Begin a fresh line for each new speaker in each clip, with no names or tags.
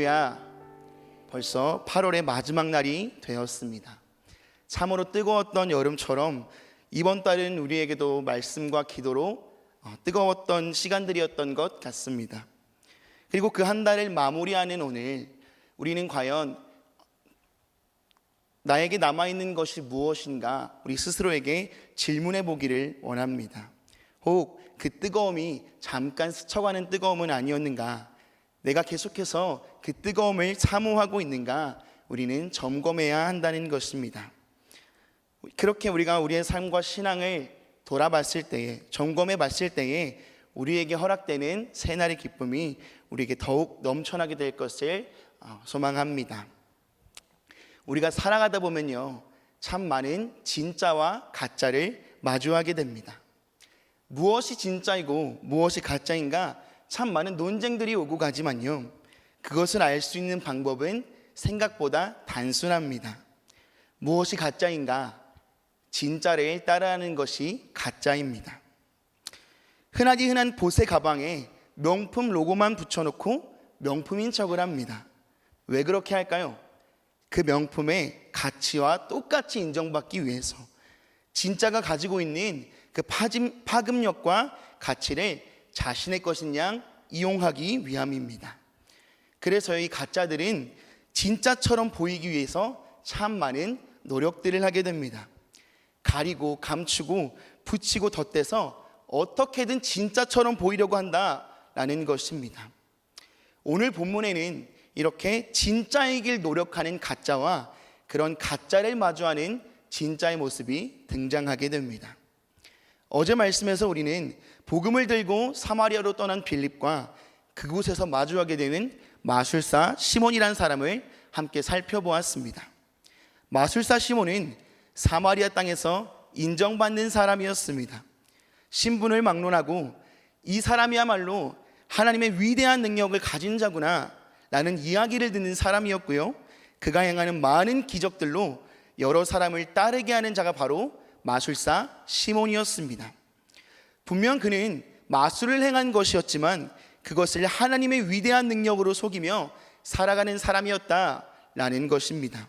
할렐루야. 벌써 8월의 마지막 날이 되었습니다. 참으로 뜨거웠던 여름처럼 이번 달은 우리에게도 말씀과 기도로 뜨거웠던 시간들이었던 것 같습니다. 그리고 그 한 달을 마무리하는 오늘, 우리는 과연 나에게 남아있는 것이 무엇인가 우리 스스로에게 질문해 보기를 원합니다. 혹 그 뜨거움이 잠깐 스쳐가는 뜨거움은 아니었는가, 내가 계속해서 그 뜨거움을 사모하고 있는가, 우리는 점검해야 한다는 것입니다. 그렇게 우리가 우리의 삶과 신앙을 돌아봤을 때에, 점검해 봤을 때에 우리에게 허락되는 새날의 기쁨이 우리에게 더욱 넘쳐나게 될 것을 소망합니다. 우리가 살아가다 보면요, 참 많은 진짜와 가짜를 마주하게 됩니다. 무엇이 진짜이고 무엇이 가짜인가 참 많은 논쟁들이 오고 가지만요, 그것을 알 수 있는 방법은 생각보다 단순합니다. 무엇이 가짜인가? 진짜를 따라하는 것이 가짜입니다. 흔하디 흔한 보세 가방에 명품 로고만 붙여놓고 명품인 척을 합니다. 왜 그렇게 할까요? 그 명품의 가치와 똑같이 인정받기 위해서, 진짜가 가지고 있는 그 파급력과 가치를 자신의 것인 양 이용하기 위함입니다. 그래서 이 가짜들은 진짜처럼 보이기 위해서 참 많은 노력들을 하게 됩니다. 가리고 감추고 붙이고 덧대서 어떻게든 진짜처럼 보이려고 한다라는 것입니다. 오늘 본문에는 이렇게 진짜이길 노력하는 가짜와 그런 가짜를 마주하는 진짜의 모습이 등장하게 됩니다. 어제 말씀에서 우리는 복음을 들고 사마리아로 떠난 빌립과 그곳에서 마주하게 되는 마술사 시몬이라는 사람을 함께 살펴보았습니다. 마술사 시몬은 사마리아 땅에서 인정받는 사람이었습니다. 신분을 막론하고 이 사람이야말로 하나님의 위대한 능력을 가진 자구나 라는 이야기를 듣는 사람이었고요, 그가 행하는 많은 기적들로 여러 사람을 따르게 하는 자가 바로 마술사 시몬이었습니다. 분명 그는 마술을 행한 것이었지만 그것을 하나님의 위대한 능력으로 속이며 살아가는 사람이었다라는 것입니다.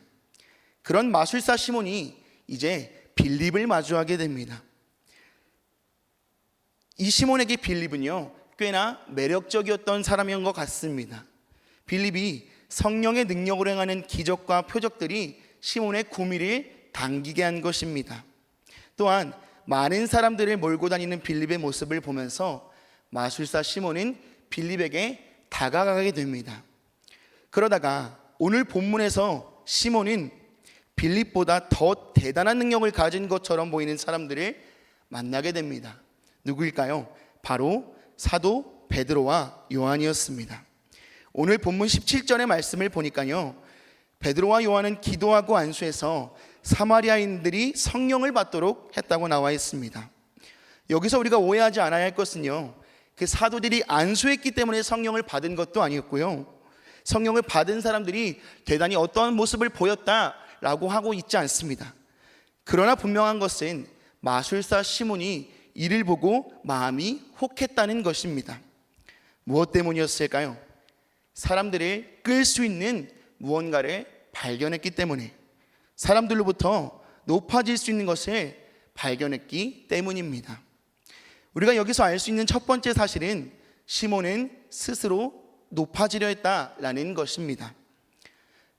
그런 마술사 시몬이 이제 빌립을 마주하게 됩니다. 이 시몬에게 빌립은요, 꽤나 매력적이었던 사람인 것 같습니다. 빌립이 성령의 능력으로 행하는 기적과 표적들이 시몬의 구미를 당기게 한 것입니다. 또한 많은 사람들을 몰고 다니는 빌립의 모습을 보면서 마술사 시몬은 빌립에게 다가가게 됩니다. 그러다가 오늘 본문에서 시몬은 빌립보다 더 대단한 능력을 가진 것처럼 보이는 사람들을 만나게 됩니다. 누구일까요? 바로 사도 베드로와 요한이었습니다. 오늘 본문 17절의 말씀을 보니까요, 베드로와 요한은 기도하고 안수해서 사마리아인들이 성령을 받도록 했다고 나와 있습니다. 여기서 우리가 오해하지 않아야 할 것은요, 그 사도들이 안수했기 때문에 성령을 받은 것도 아니었고요, 성령을 받은 사람들이 대단히 어떠한 모습을 보였다라고 하고 있지 않습니다. 그러나 분명한 것은 마술사 시몬이 이를 보고 마음이 혹했다는 것입니다. 무엇 때문이었을까요? 사람들을 끌 수 있는 무언가를 발견했기 때문에, 사람들로부터 높아질 수 있는 것을 발견했기 때문입니다. 우리가 여기서 알 수 있는 첫 번째 사실은 시몬은 스스로 높아지려 했다라는 것입니다.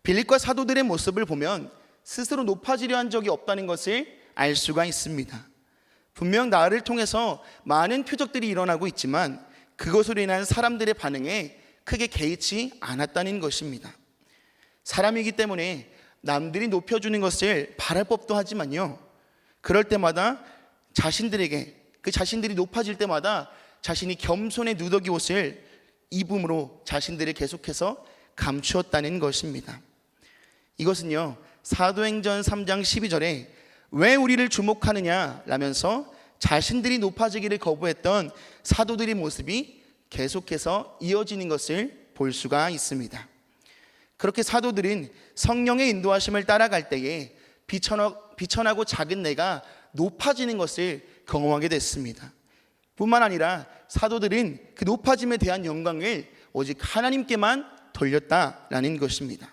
빌립과 사도들의 모습을 보면 스스로 높아지려 한 적이 없다는 것을 알 수가 있습니다. 분명 나를 통해서 많은 표적들이 일어나고 있지만 그것으로 인한 사람들의 반응에 크게 개의치 않았다는 것입니다. 사람이기 때문에 남들이 높여주는 것을 바랄 법도 하지만요, 그럴 때마다 자신들이 높아질 때마다 자신이 겸손의 누더기 옷을 입음으로 자신들을 계속해서 감추었다는 것입니다. 이것은요, 사도행전 3장 12절에 왜 우리를 주목하느냐 라면서 자신들이 높아지기를 거부했던 사도들의 모습이 계속해서 이어지는 것을 볼 수가 있습니다. 그렇게 사도들은 성령의 인도하심을 따라갈 때에 비천하고 작은 내가 높아지는 것을 경험하게 됐습니다. 뿐만 아니라 사도들은 그 높아짐에 대한 영광을 오직 하나님께만 돌렸다라는 것입니다.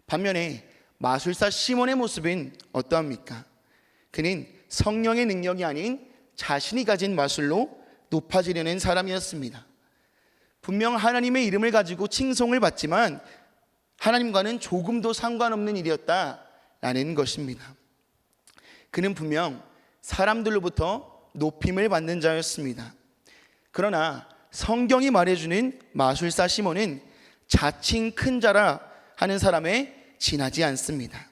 반면에 마술사 시몬의 모습은 어떠합니까? 그는 성령의 능력이 아닌 자신이 가진 마술로 높아지려는 사람이었습니다. 분명 하나님의 이름을 가지고 칭송을 받지만 하나님과는 조금도 상관없는 일이었다라는 것입니다. 그는 분명 사람들로부터 높임을 받는 자였습니다. 그러나 성경이 말해주는 마술사 시몬은 자칭 큰 자라 하는 사람에 지나지 않습니다.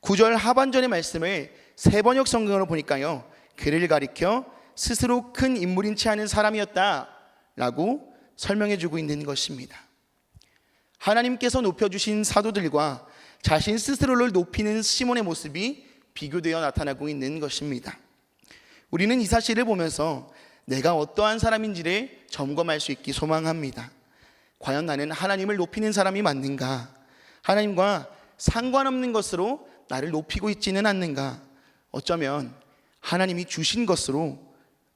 9절 하반절의 말씀을 세번역 성경으로 보니까요, 그를 가리켜 스스로 큰 인물인 체 하는 사람이었다라고 설명해주고 있는 것입니다. 하나님께서 높여주신 사도들과 자신 스스로를 높이는 시몬의 모습이 비교되어 나타나고 있는 것입니다. 우리는 이 사실을 보면서 내가 어떠한 사람인지를 점검할 수 있기 소망합니다. 과연 나는 하나님을 높이는 사람이 맞는가? 하나님과 상관없는 것으로 나를 높이고 있지는 않는가? 어쩌면 하나님이 주신 것으로,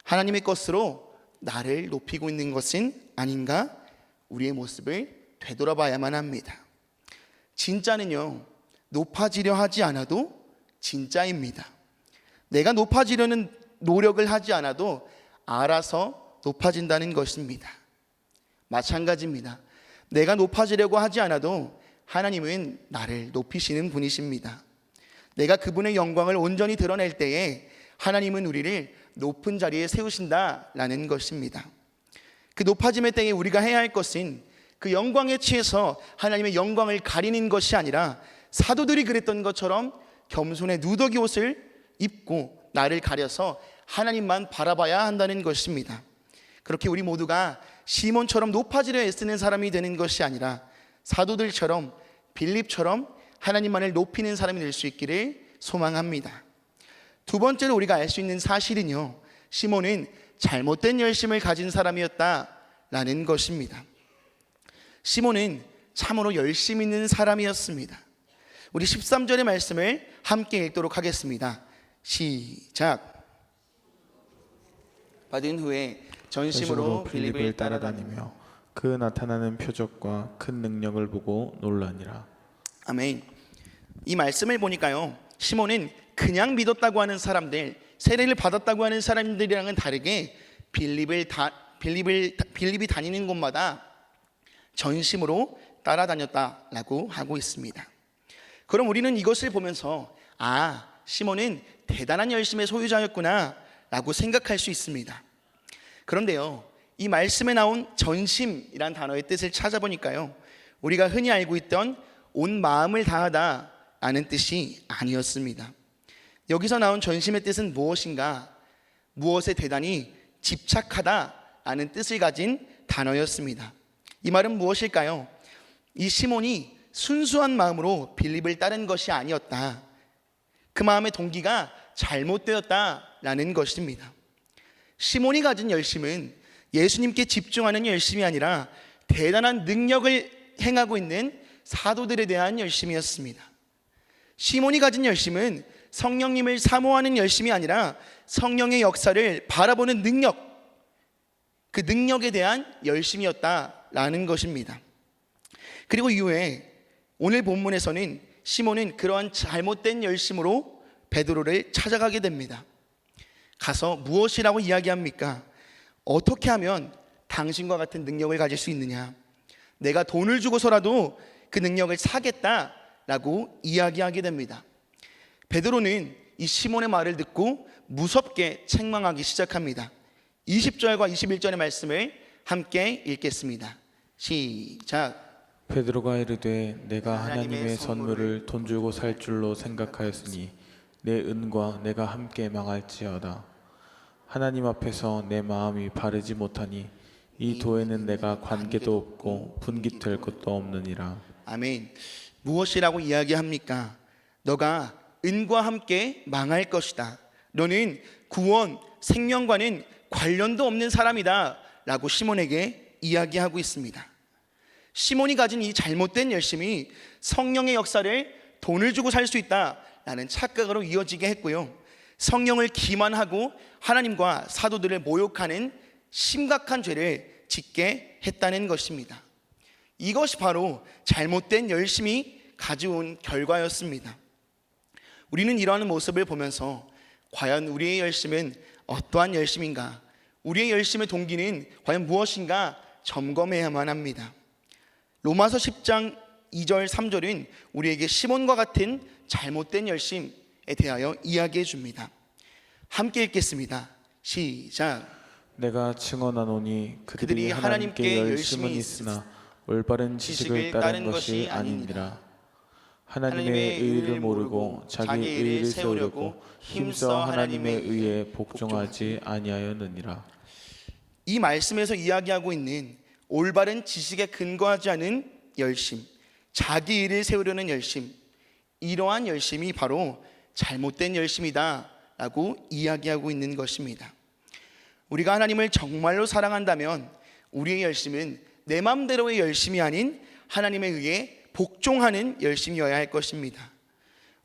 하나님의 것으로 나를 높이고 있는 것은 아닌가? 우리의 모습을 되돌아봐야만 합니다. 진짜는요, 높아지려 하지 않아도 진짜입니다. 내가 높아지려는 노력을 하지 않아도 알아서 높아진다는 것입니다. 마찬가지입니다. 내가 높아지려고 하지 않아도 하나님은 나를 높이시는 분이십니다. 내가 그분의 영광을 온전히 드러낼 때에 하나님은 우리를 높은 자리에 세우신다라는 것입니다. 그 높아짐의 때에 우리가 해야 할 것은 그 영광에 취해서 하나님의 영광을 가리는 것이 아니라 사도들이 그랬던 것처럼 겸손의 누더기 옷을 입고 나를 가려서 하나님만 바라봐야 한다는 것입니다. 그렇게 우리 모두가 시몬처럼 높아지려 애쓰는 사람이 되는 것이 아니라 사도들처럼, 빌립처럼 하나님만을 높이는 사람이 될 수 있기를 소망합니다. 두 번째로 우리가 알 수 있는 사실은요, 시몬은 잘못된 열심을 가진 사람이었다라는 것입니다. 시몬은 참으로 열심 있는 사람이었습니다. 우리 13절의 말씀을 함께 읽도록 하겠습니다. 시작. 받은 후에 전심으로 빌립을 따라다니며
그 나타나는 표적과 큰 능력을 보고 놀라니라.
아멘. 이 말씀을 보니까요, 시몬은 그냥 믿었다고 하는 사람들, 세례를 받았다고 하는 사람들이랑은 다르게 빌립이 다니는 곳마다 전심으로 따라다녔다라고 하고 있습니다. 그럼 우리는 이것을 보면서 시몬은 대단한 열심의 소유자였구나 라고 생각할 수 있습니다. 그런데요, 이 말씀에 나온 전심이란 단어의 뜻을 찾아보니까요, 우리가 흔히 알고 있던 온 마음을 다하다 라는 뜻이 아니었습니다. 여기서 나온 전심의 뜻은 무엇인가? 무엇에 대단히 집착하다 라는 뜻을 가진 단어였습니다. 이 말은 무엇일까요? 이 시몬이 순수한 마음으로 빌립을 따른 것이 아니었다. 그 마음의 동기가 잘못되었다라는 것입니다. 시몬이 가진 열심은 예수님께 집중하는 열심이 아니라 대단한 능력을 행하고 있는 사도들에 대한 열심이었습니다. 시몬이 가진 열심은 성령님을 사모하는 열심이 아니라 성령의 역사를 바라보는 능력, 그 능력에 대한 열심이었다라는 것입니다. 그리고 이후에 오늘 본문에서는 시몬은 그러한 잘못된 열심으로 베드로를 찾아가게 됩니다. 가서 무엇이라고 이야기합니까? 어떻게 하면 당신과 같은 능력을 가질 수 있느냐? 내가 돈을 주고서라도 그 능력을 사겠다라고 이야기하게 됩니다. 베드로는 이 시몬의 말을 듣고 무섭게 책망하기 시작합니다. 20절과 21절의 말씀을 함께 읽겠습니다. 시작.
베드로가 이르되 내가 하나님의 선물을 돈 주고 살 줄로 생각하였으니 내 은과 내가 함께 망할지어다. 하나님 앞에서 내 마음이 바르지 못하니 이 도에는 내가 관계도 없고 분깃될 것도 없느니라.
아멘. 무엇이라고 이야기합니까? 너가 은과 함께 망할 것이다. 너는 구원, 생명과는 관련도 없는 사람이다 라고 시몬에게 이야기하고 있습니다. 시몬이 가진 이 잘못된 열심이 성령의 역사를 돈을 주고 살 수 있다라는 착각으로 이어지게 했고요, 성령을 기만하고 하나님과 사도들을 모욕하는 심각한 죄를 짓게 했다는 것입니다. 이것이 바로 잘못된 열심이 가져온 결과였습니다. 우리는 이러한 모습을 보면서 과연 우리의 열심은 어떠한 열심인가, 우리의 열심의 동기는 과연 무엇인가 점검해야만 합니다. 로마서 10장 2절 3절은 우리에게 시몬과 같은 잘못된 열심에 대하여 이야기해 줍니다. 함께 읽겠습니다. 시작.
내가 증언하노니
그들이
그들이
하나님께
하나님께
열심히
열심은 있으나 올바른 지식을 따른 것이 아니니라. 하나님의 의를 모르고 자기 의를 세우려고 힘써 하나님의 의에 복종하지 아니하였느니라.
이 말씀에서 이야기하고 있는 올바른 지식에 근거하지 않은 열심, 자기 일을 세우려는 열심, 이러한 열심이 바로 잘못된 열심이다 라고 이야기하고 있는 것입니다. 우리가 하나님을 정말로 사랑한다면 우리의 열심은 내 맘대로의 열심이 아닌 하나님에 의해 복종하는 열심이어야 할 것입니다.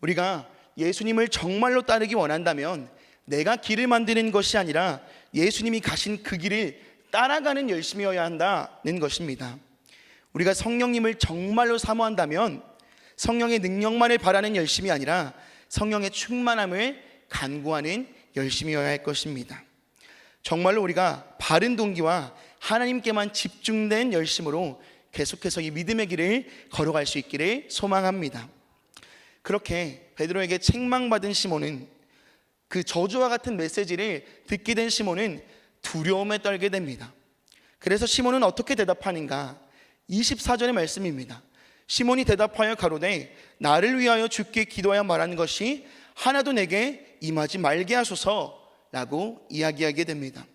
우리가 예수님을 정말로 따르기 원한다면 내가 길을 만드는 것이 아니라 예수님이 가신 그 길을 따라가는 열심이어야 한다는 것입니다. 우리가 성령님을 정말로 사모한다면 성령의 능력만을 바라는 열심이 아니라 성령의 충만함을 간구하는 열심이어야 할 것입니다. 정말로 우리가 바른 동기와 하나님께만 집중된 열심으로 계속해서 이 믿음의 길을 걸어갈 수 있기를 소망합니다. 그렇게 베드로에게 책망받은 시몬은, 그 저주와 같은 메시지를 듣게 된 시몬은 두려움에 떨게 됩니다. 그래서 시몬은 어떻게 대답하는가? 24절의 말씀입니다. 시몬이 대답하여 가로되 나를 위하여 주께 기도하여 말하는 것이 하나도 내게 임하지 말게 하소서라고 이야기하게 됩니다.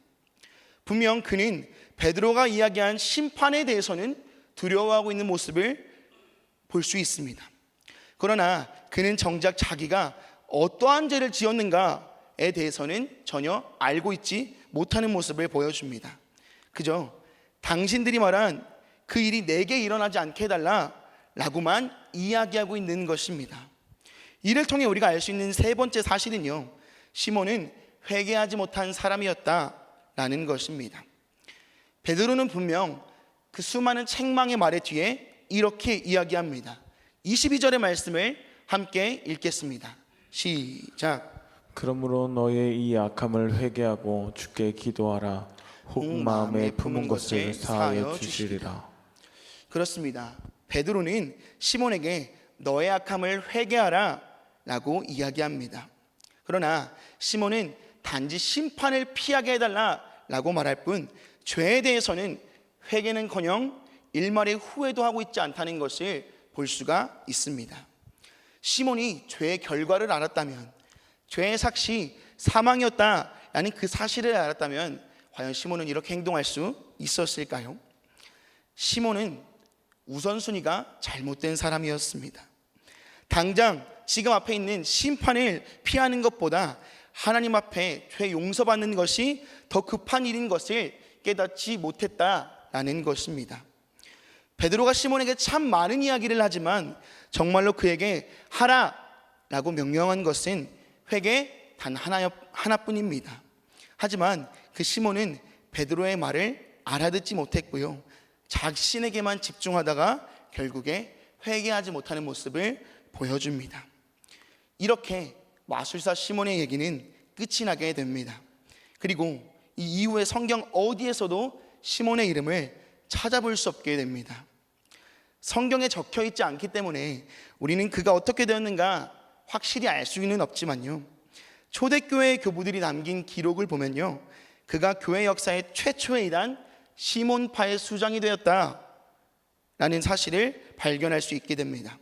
분명 그는 베드로가 이야기한 심판에 대해서는 두려워하고 있는 모습을 볼 수 있습니다. 그러나 그는 정작 자기가 어떠한 죄를 지었는가에 대해서는 전혀 알고 있지 못하는 모습을 보여줍니다. 그저 당신들이 말한 그 일이 내게 일어나지 않게 해달라 라고만 이야기하고 있는 것입니다. 이를 통해 우리가 알 수 있는 세 번째 사실은요, 시몬은 회개하지 못한 사람이었다라는 것입니다. 베드로는 분명 그 수많은 책망의 말의 뒤에 이렇게 이야기합니다. 22절의 말씀을 함께 읽겠습니다. 시작.
그러므로 너의 이 악함을 회개하고 주께 기도하라. 혹 마음에 품은 것을 사하여 주시리라.
그렇습니다. 베드로는 시몬에게 너의 악함을 회개하라 라고 이야기합니다. 그러나 시몬은 단지 심판을 피하게 해달라 라고 말할 뿐 죄에 대해서는 회개는커녕 일말의 후회도 하고 있지 않다는 것을 볼 수가 있습니다. 시몬이 죄의 결과를 알았다면, 죄의 삭시 사망이었다라는 그 사실을 알았다면 과연 시몬은 이렇게 행동할 수 있었을까요? 시몬은 우선순위가 잘못된 사람이었습니다. 당장 지금 앞에 있는 심판을 피하는 것보다 하나님 앞에 죄 용서받는 것이 더 급한 일인 것을 깨닫지 못했다라는 것입니다. 베드로가 시몬에게 참 많은 이야기를 하지만 정말로 그에게 하라라고 명령한 것은 회개 단 하나뿐입니다. 하지만 그 시몬은 베드로의 말을 알아듣지 못했고요, 자신에게만 집중하다가 결국에 회개하지 못하는 모습을 보여줍니다. 이렇게 마술사 시몬의 얘기는 끝이 나게 됩니다. 그리고 이 이후에 성경 어디에서도 시몬의 이름을 찾아볼 수 없게 됩니다. 성경에 적혀 있지 않기 때문에 우리는 그가 어떻게 되었는가 확실히 알 수는 없지만요, 초대교회 교부들이 남긴 기록을 보면요, 그가 교회 역사의 최초의 이단 시몬파의 수장이 되었다라는 사실을 발견할 수 있게 됩니다.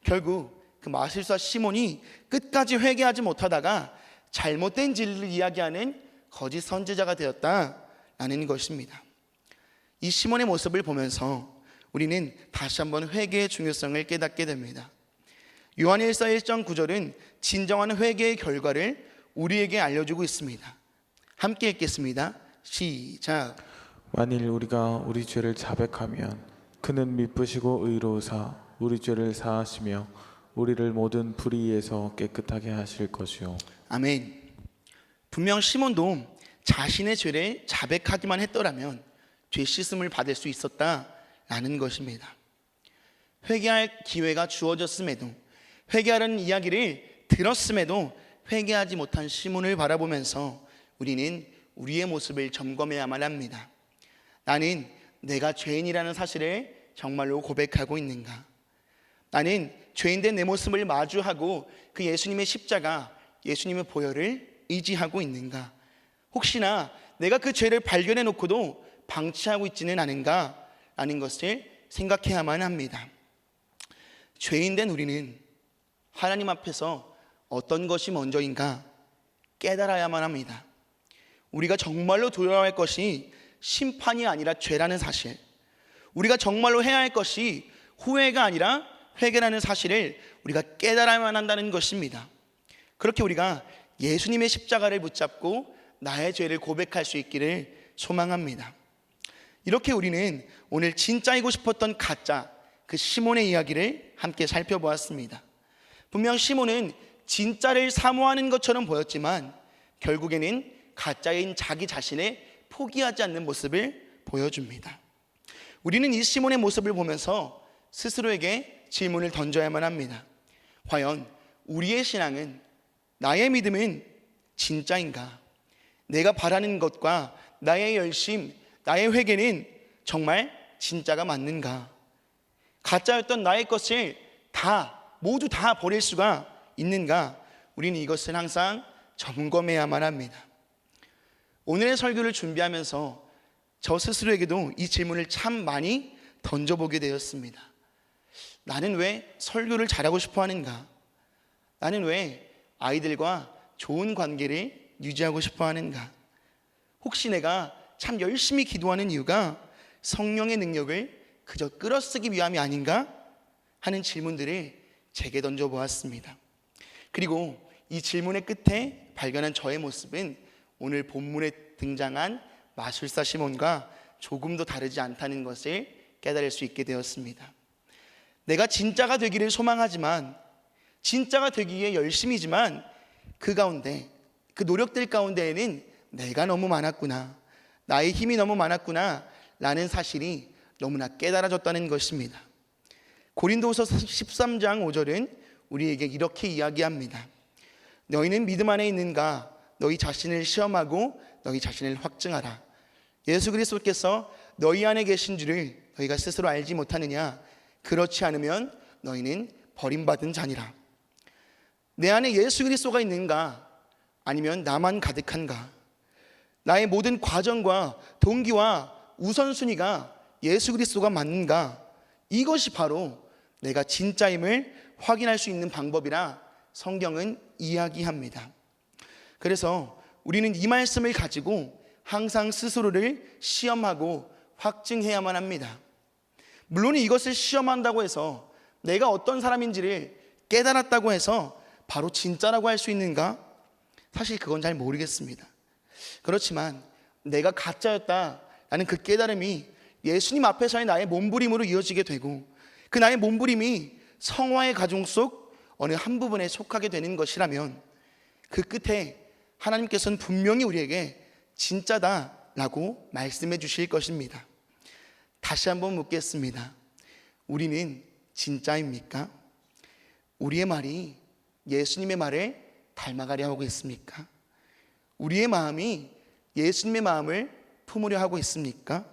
결국 그 마술사 시몬이 끝까지 회개하지 못하다가 잘못된 진리를 이야기하는 거짓 선지자가 되었다라는 것입니다. 이 시몬의 모습을 보면서 우리는 다시 한번 회개의 중요성을 깨닫게 됩니다. 요한일서 1장 9절은 진정한 회개의 결과를 우리에게 알려주고 있습니다. 함께 읽겠습니다. 시작.
만일 우리가 우리 죄를 자백하면 그는 미쁘시고 의로우사 우리 죄를 사하시며 우리를 모든 불의에서 깨끗하게 하실 것이요.
아멘. 분명 시몬도 자신의 죄를 자백하기만 했더라면 죄 씻음을 받을 수 있었다라는 라는 것입니다. 회개할 기회가 주어졌음에도, 회개하라는 이야기를 들었음에도 회개하지 못한 시몬을 바라보면서 우리는 우리의 모습을 점검해야만 합니다. 나는 내가 죄인이라는 사실을 정말로 고백하고 있는가? 나는 죄인된 내 모습을 마주하고 그 예수님의 십자가, 예수님의 보혈을 의지하고 있는가? 혹시나 내가 그 죄를 발견해 놓고도 방치하고 있지는 않은가? 라는 것을 생각해야만 합니다. 죄인된 우리는 하나님 앞에서 어떤 것이 먼저인가 깨달아야만 합니다. 우리가 정말로 돌아갈 것이 심판이 아니라 죄라는 사실, 우리가 정말로 해야 할 것이 후회가 아니라 회개라는 사실을 우리가 깨달아야만 한다는 것입니다. 그렇게 우리가 예수님의 십자가를 붙잡고 나의 죄를 고백할 수 있기를 소망합니다. 이렇게 우리는 오늘 진짜이고 싶었던 가짜, 그 시몬의 이야기를 함께 살펴보았습니다. 분명 시몬은 진짜를 사모하는 것처럼 보였지만 결국에는 가짜인 자기 자신을 포기하지 않는 모습을 보여줍니다. 우리는 이 시몬의 모습을 보면서 스스로에게 질문을 던져야만 합니다. 과연 우리의 신앙은, 나의 믿음은 진짜인가? 내가 바라는 것과 나의 열심, 나의 회개는 정말 진짜가 맞는가? 가짜였던 나의 것을 모두 다 버릴 수가 있는가? 우리는 이것을 항상 점검해야만 합니다. 오늘의 설교를 준비하면서 저 스스로에게도 이 질문을 참 많이 던져보게 되었습니다. 나는 왜 설교를 잘하고 싶어 하는가? 나는 왜 아이들과 좋은 관계를 유지하고 싶어 하는가? 혹시 내가 참 열심히 기도하는 이유가 성령의 능력을 그저 끌어쓰기 위함이 아닌가? 하는 질문들을 제게 던져보았습니다. 그리고 이 질문의 끝에 발견한 저의 모습은 오늘 본문에 등장한 마술사 시몬과 조금도 다르지 않다는 것을 깨달을 수 있게 되었습니다. 내가 진짜가 되기를 소망하지만, 진짜가 되기 위해 열심이지만 그 가운데, 그 노력들 가운데에는 내가 너무 많았구나, 나의 힘이 너무 많았구나 라는 사실이 너무나 깨달아졌다는 것입니다. 고린도후서 13장 5절은 우리에게 이렇게 이야기합니다. 너희는 믿음 안에 있는가? 너희 자신을 시험하고 너희 자신을 확증하라. 예수 그리스도께서 너희 안에 계신 줄을 너희가 스스로 알지 못하느냐? 그렇지 않으면 너희는 버림받은 자니라. 내 안에 예수 그리스도가 있는가? 아니면 나만 가득한가? 나의 모든 과정과 동기와 우선순위가 예수 그리스도가 맞는가? 이것이 바로 내가 진짜임을 확인할 수 있는 방법이라 성경은 이야기합니다. 그래서 우리는 이 말씀을 가지고 항상 스스로를 시험하고 확증해야만 합니다. 물론 이것을 시험한다고 해서 내가 어떤 사람인지를 깨달았다고 해서 바로 진짜라고 할 수 있는가? 사실 그건 잘 모르겠습니다. 그렇지만 내가 가짜였다라는 그 깨달음이 예수님 앞에서의 나의 몸부림으로 이어지게 되고, 그 나의 몸부림이 성화의 가정 속 어느 한 부분에 속하게 되는 것이라면 그 끝에 하나님께서는 분명히 우리에게 진짜다라고 말씀해 주실 것입니다. 다시 한번 묻겠습니다. 우리는 진짜입니까? 우리의 말이 예수님의 말을 닮아가려 하고 있습니까? 우리의 마음이 예수님의 마음을 품으려 하고 있습니까?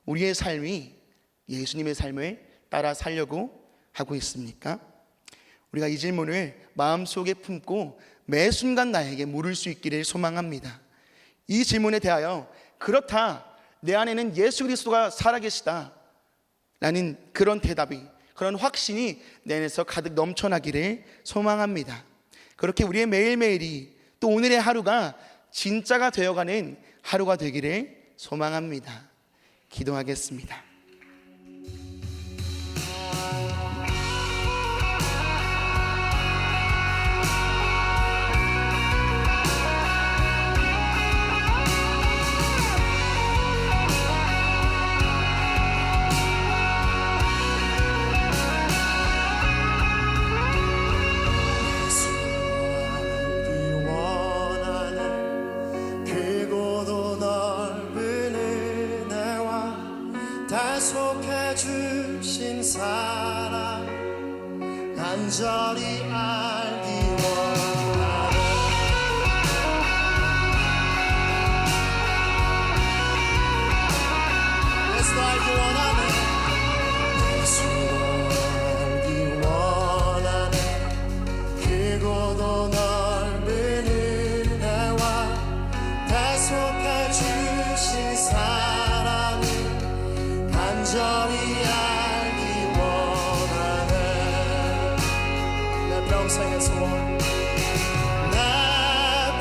우리의 삶이 예수님의 삶을 따라 살려고 하고 있습니까? 우리가 이 질문을 마음속에 품고 매 순간 나에게 물을 수 있기를 소망합니다. 이 질문에 대하여 그렇다, 내 안에는 예수 그리스도가 살아계시다 라는 그런 대답이, 그런 확신이 내 안에서 가득 넘쳐나기를 소망합니다. 그렇게 우리의 매일매일이, 또 오늘의 하루가 진짜가 되어가는 하루가 되기를 소망합니다. 기도하겠습니다.
크고도 넓은 은혜와 간절히 알기 원하네. 예수도 알기 원하네. 예수도 알기 원하네. 크고도 넓은 은혜와 대속해 주신 사랑을 간절히 알기 원하네. 내 평생의 소원, 내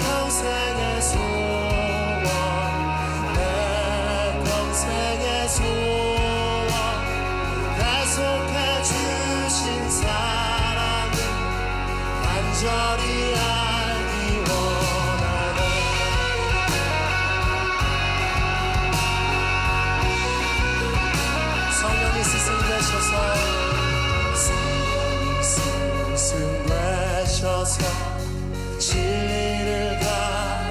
평생의 소원, 내 평생의 소원, 대속해 주신 사랑을 간절히 알기 원하네. 성령이 스승되셔서 스승되셔서 진리를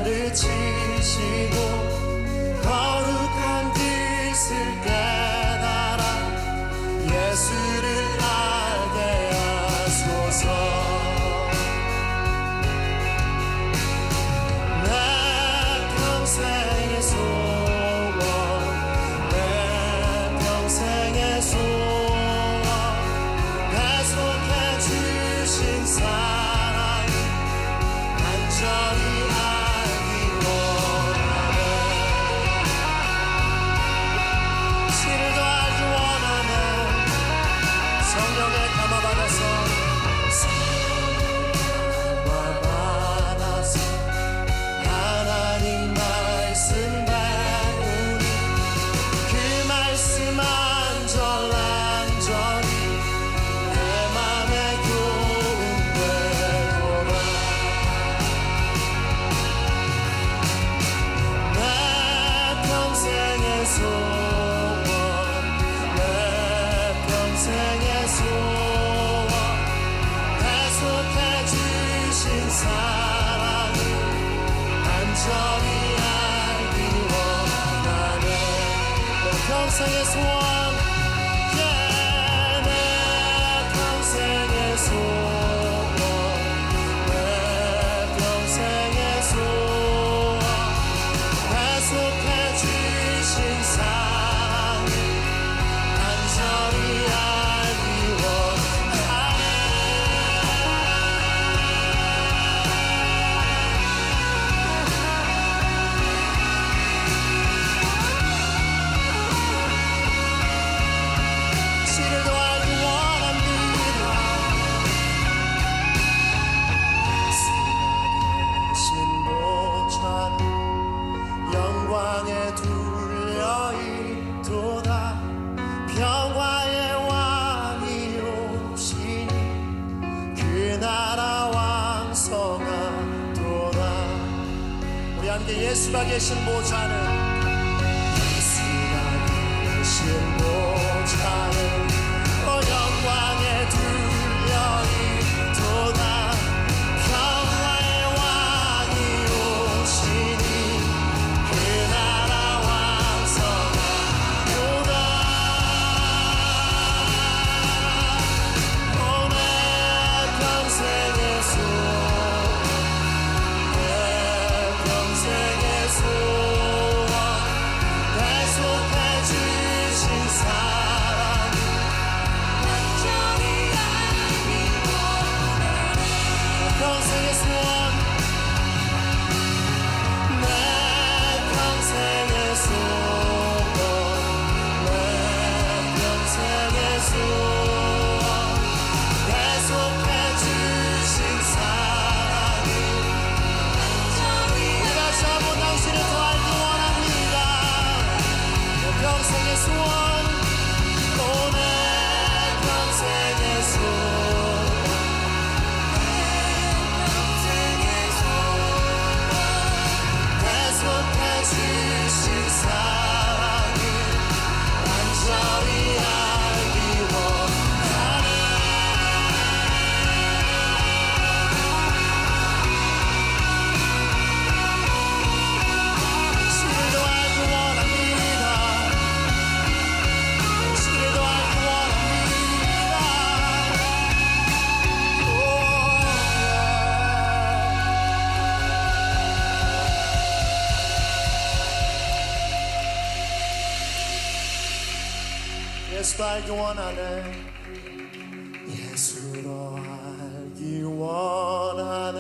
가르치시고 거룩한 뜻을 깨달아 예수를 알게 하소서. 내 평생의 소원, 내 평생의 소원, 대속해 주신 사랑 간절히 알기 원하네. 신을 더 알기 원하네. 성령에 감화받아서 감화받아서 하나님 말씀 배우니 그 말씀 안절안절히 내 맘에 교훈되도다. 내 평생의 소원, 내 평생의 소원, 대속해 주신 사랑을 간절히 알기 원하네. 내 평생의 소원, 내 평생의 소원, 내 평생의 소원, 대속해 주신 사랑을 간절히 알기 원하네. 신을 더 알기 원합니다. 쓰라리신 보좌는 영광에 둘려있도다. 평화의 왕이 오시니 그 나라 왕성하도다. 우리 함께 예수가 계신 보좌는, 예수가 계신 보좌는 영광에 둘려있도다. 평화의 왕이 오시니 그 나라 왕성하도다. 내 평생의 소원, 내 평생의 소원, 예수도 알기 원하네 예수도 알기 원하네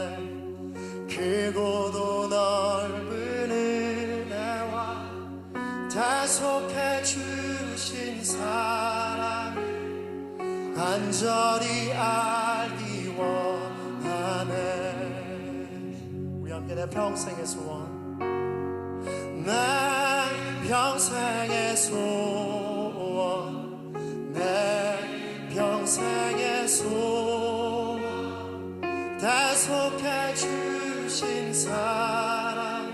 크고도 넓은 은혜와 다속해 주신 사랑 간절히 알기 원하네 우리 함께 내 평생의 소원 내 평생의 소원 내 평생의 소원 다속해 주신 사랑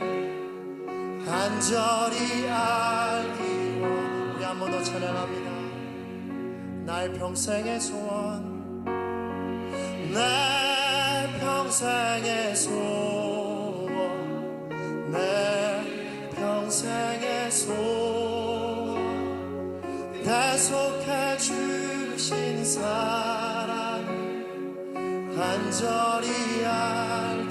간절히 알기 원 우리 한 번 더 찬양합니다 나의 평생의 소원 내 평생의 소원 내 평생의 소원 다속해 주신 사랑 간절히 알기